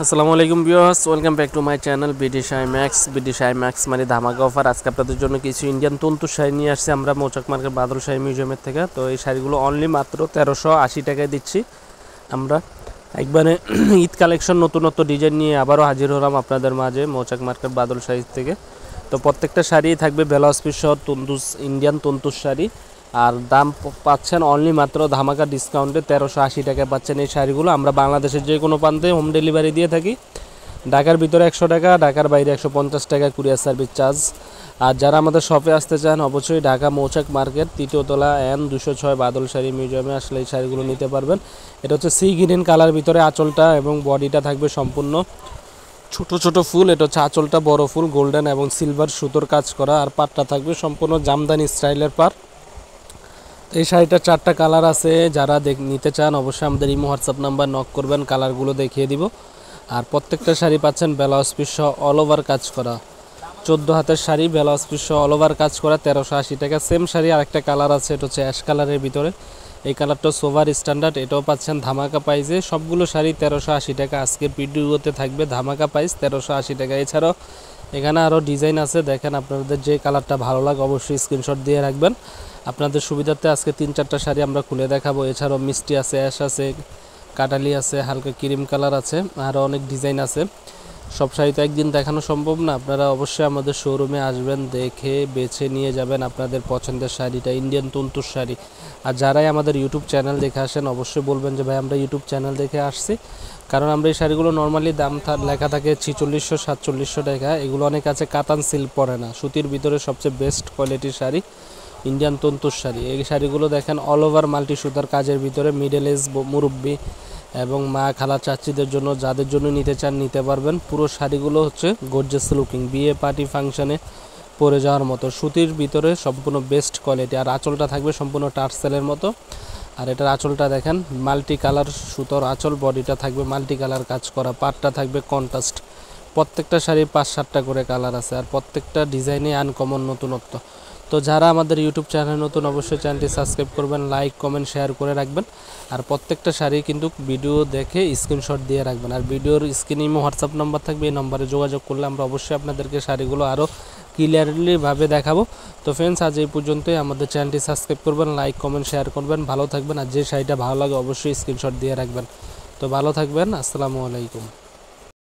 আসসালামু আলাইকুম viewers, welcome back to my channel BD Shy Max. BD Shy Max মানে ধামাকা অফার। আজকে আপনাদের জন্য কিছু ইন্ডিয়ান তন্তু শাড়ি নিয়ে আসছি আমরা মৌচাক মার্কেট বাদল শাড়ি মিউজিয়ামের থেকে। তো এই শাড়িগুলো অনলি মাত্র 1380 টাকায় দিচ্ছি আমরা। একবারে ঈদ কালেকশন নতুনত্ব ডিজাইন নিয়ে আবারও হাজির হলাম আপনাদের মাঝে মৌচাক মার্কেট বাদল শাড়ি থেকে। তো প্রত্যেকটা শাড়ি থাকবে ব্লাউজ পিস সহ তন্তুস ইন্ডিয়ান তন্তুস শাড়ি, আর দাম পাচ্ছেন অনলি মাত্র ধামাকা ডিসকাউন্টে 1380 টাকায় পাচ্ছেন এই শাড়িগুলো। আমরা বাংলাদেশের যে কোনো প্রান্তে হোম ডেলিভারি দিয়ে থাকি। ঢাকার ভিতরে 100 টাকা, ঢাকার বাইরে 150 টাকা কুরিয়ার সার্ভিস চার্জ। আর যারা আমাদের শপে আসতে চান অবশ্যই ঢাকা মৌচাক মার্কেট 3য় তলা N 206 বাদল শাড়ি মিউজিয়ামে আসলে এই শাড়িগুলো নিতে পারবেন। এটা হচ্ছে সি গ্রিন কালার ভিতরে আঁচলটা এবং বডিটা থাকবে সম্পূর্ণ ছোট ছোট ফুল। এটা হচ্ছে আঁচলটা বড় ফুল গোল্ডেন এবং সিলভার সুতোর কাজ করা, আর পাটটা থাকবে সম্পূর্ণ জামদানি স্টাইলের পাট। এই শাড়িটা 4টা কালার আছে, যারা নিতে চান অবশ্যই আমাদের ইমো হোয়াটসঅ্যাপ নাম্বার নক করবেন, কালারগুলো দেখিয়ে দিব। আর প্রত্যেকটা শাড়ি পাচ্ছেন ব্লাউজ পিস সহ অল ওভার কাজ করা। 14 হাতের শাড়ি ব্লাউজ পিস সহ অল ওভার কাজ করা 1380 টাকা। সেম শাড়ি আরেকটা কালার আছে, এটা হচ্ছে অ্যাশ কালারের ভিতরে। এই কালারটা সোভার স্ট্যান্ডার্ড, এটাও পাচ্ছেন ধামাকা প্রাইসে। সবগুলো শাড়ি 1380 টাকা। আজকে ভিডিওতে থাকবে ধামাকা প্রাইস 1380 টাকা। এছাড়াও এখানে আরও ডিজাইন আছে, দেখেন আপনাদের যে কালারটা ভালো লাগে অবশ্যই স্ক্রিনশট দিয়ে রাখবেন। আপনাদের সুবিধার্থে আজকে 3-4টা শাড়ি আমরা খুলে দেখাবো। এছাড়াও মিষ্টি আছে, অ্যাশ আছে, কাটালি আছে, হালকা ক্রিম কালার আছে, আরও অনেক ডিজাইন আছে। সব শাড়ি তো একদিন দেখানো সম্ভব না, আপনারা অবশ্যই আমাদের শোরুমে আসবেন, দেখে বেছে নিয়ে যাবেন আপনাদের পছন্দের শাড়িটা, ইন্ডিয়ান তন্তুর শাড়ি। আর যারাই আমাদের ইউটিউব চ্যানেল দেখে আসেন অবশ্যই বলবেন যে ভাই আমরা ইউটিউব চ্যানেল দেখে আসছি, কারণ আমরা এই শাড়িগুলো নর্মালি দাম লেখা থাকে 4600-4700 টাকা। এগুলো অনেক আছে কাতান সিল্ক পরে না, সুতির ভিতরে সবচেয়ে বেস্ট কোয়ালিটির শাড়ি ইন্ডিয়ান তন্তুর শাড়ি। এই শাড়িগুলো দেখেন অল ওভার মাল্টি সুতার কাজের ভিতরে, মিডল এজ মুরব্বি এবং মা খালা চাচিদের জন্য যাদের জন্য নিতে চান নিতে পারবেন। পুরো শাড়িগুলো হচ্ছে গর্জিয়াস লুকিং, বিয়ে পার্টি ফাংশনে পরে যাওয়ার মতো, সুতির ভিতরে সম্পূর্ণ বেস্ট কোয়ালিটি। আর আঁচলটা থাকবে সম্পূর্ণ টার্সেলের মতো। আর এটার আঁচলটা দেখেন মাল্টি কালার সুতোর আঁচল, বডিটা থাকবে মাল্টি কালার কাজ করা, পাটটা থাকবে কন্ট্রাস্ট। প্রত্যেকটা শাড়ি 5-7টা করে কালার আছে, আর প্রত্যেকটা ডিজাইনে আনকমন নতুনত্ব। তো যারা আমাদের ইউটিউব চ্যানেল নতুন অবশ্যই চ্যানেলটি সাবস্ক্রাইব করবেন, লাইক কমেন্ট শেয়ার করে রাখবেন। আর প্রত্যেকটা শাড়ি কিন্তু ভিডিও দেখে স্ক্রিনশট দিয়ে রাখবেন। আর ভিডিওর স্ক্রিনে হোয়াটসঅ্যাপ নাম্বার থাকবে, এই নম্বরে যোগাযোগ করলে আমরা অবশ্যই আপনাদেরকে শাড়িগুলো আরও ক্লিয়ারলিভাবে দেখাবো। তো ফ্রেন্ডস, আজ এই পর্যন্তই। আমাদের চ্যানেলটি সাবস্ক্রাইব করবেন, লাইক কমেন্ট শেয়ার করবেন, ভালো থাকবেন। আর যে শাড়িটা ভালো লাগে অবশ্যই স্ক্রিনশট দিয়ে রাখবেন। তো ভালো থাকবেন, আসসালামু আলাইকুম।